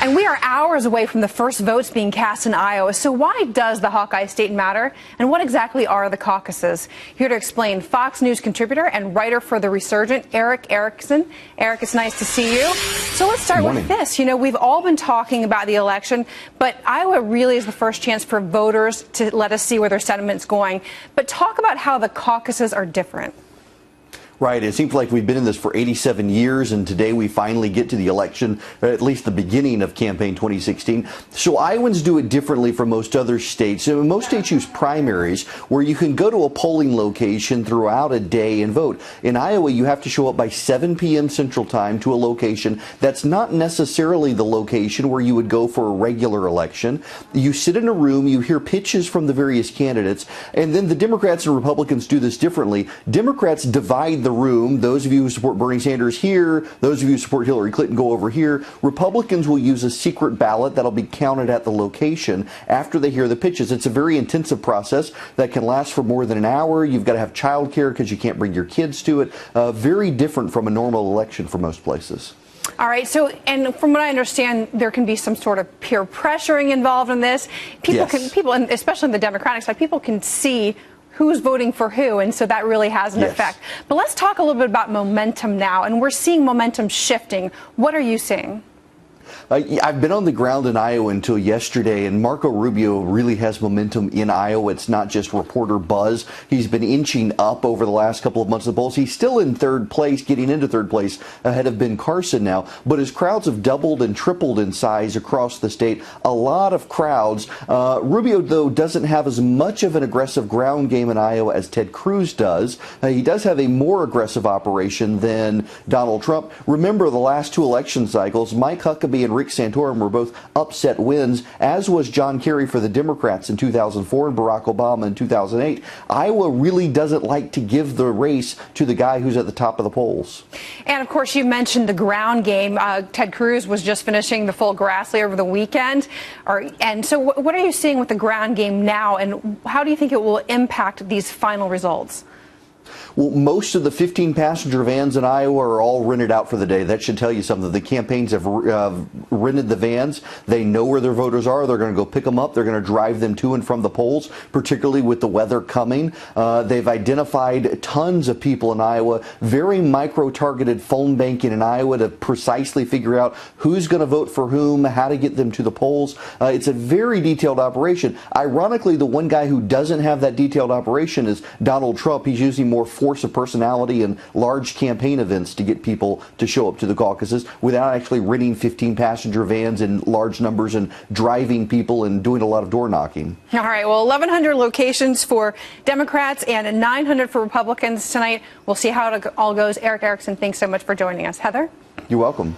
And we are hours away from the first votes being cast in Iowa. So why does the Hawkeye state matter? And what exactly are the caucuses? Here to explain, Fox News contributor and writer for The Resurgent, Erick Erickson. Eric, it's nice to see you. So let's start with this. You know, we've all been talking about the election, but Iowa really is the first chance for voters to let us see where their sentiment's going. But talk about how the caucuses are different. Right. It seems like we've been in this for 87 years, and today we finally get to the election, at least the beginning of campaign 2016. So Iowans do it differently from most other states. So most states use primaries, where you can go to a polling location throughout a day and vote. In Iowa, you have to show up by 7 p.m. Central Time to a location that's not necessarily the location where you would go for a regular election. You sit in a room, you hear pitches from the various candidates, and then the Democrats and Republicans do this differently. Democrats divide the room. Those of you who support Bernie Sanders here, those of you who support Hillary Clinton go over here. Republicans will use a secret ballot that'll be counted at the location after they hear the pitches. It's a very intensive process that can last for more than an hour. You've got to have childcare because you can't bring your kids to it. Very different from a normal election for most places. All right. So, and from what I understand, there can be some sort of peer pressuring involved in this. People, and especially in the Democratic side, people can see who's voting for who, and so that really has an effect. But let's talk a little bit about momentum now, and we're seeing momentum shifting. What are you seeing? I've been on the ground in Iowa until yesterday, and Marco Rubio really has momentum in Iowa. It's not just reporter buzz. He's been inching up over the last couple of months of the polls. He's still in third place, getting into third place ahead of Ben Carson now, but his crowds have doubled and tripled in size across the state. A lot of crowds. Rubio, though, doesn't have as much of an aggressive ground game in Iowa as Ted Cruz does. He does have a more aggressive operation than Donald Trump. Remember the last two election cycles, Mike Huckabee and Rick Santorum were both upset wins, as was John Kerry for the Democrats in 2004 and Barack Obama in 2008. Iowa really doesn't like to give the race to the guy who's at the top of the polls. And, of course, you mentioned the ground game. Ted Cruz was just finishing the full Grassley over the weekend. And so what are you seeing with the ground game now, and how do you think it will impact these final results? Well, most of the 15 passenger vans in Iowa are all rented out for the day. That should tell you something. The campaigns have rented the vans. They know where their voters are. They're going to go pick them up. They're going to drive them to and from the polls, particularly with the weather coming. They've identified tons of people in Iowa, very micro-targeted phone banking in Iowa to precisely figure out who's going to vote for whom, how to get them to the polls. It's a very detailed operation. Ironically, the one guy who doesn't have that detailed operation is Donald Trump. He's using more force of personality and large campaign events to get people to show up to the caucuses without actually renting 15 passenger vans in large numbers and driving people and doing a lot of door knocking. All right. Well, 1,100 locations for Democrats and 900 for Republicans tonight. We'll see how it all goes. Erick Erickson, thanks so much for joining us. Heather? You're welcome.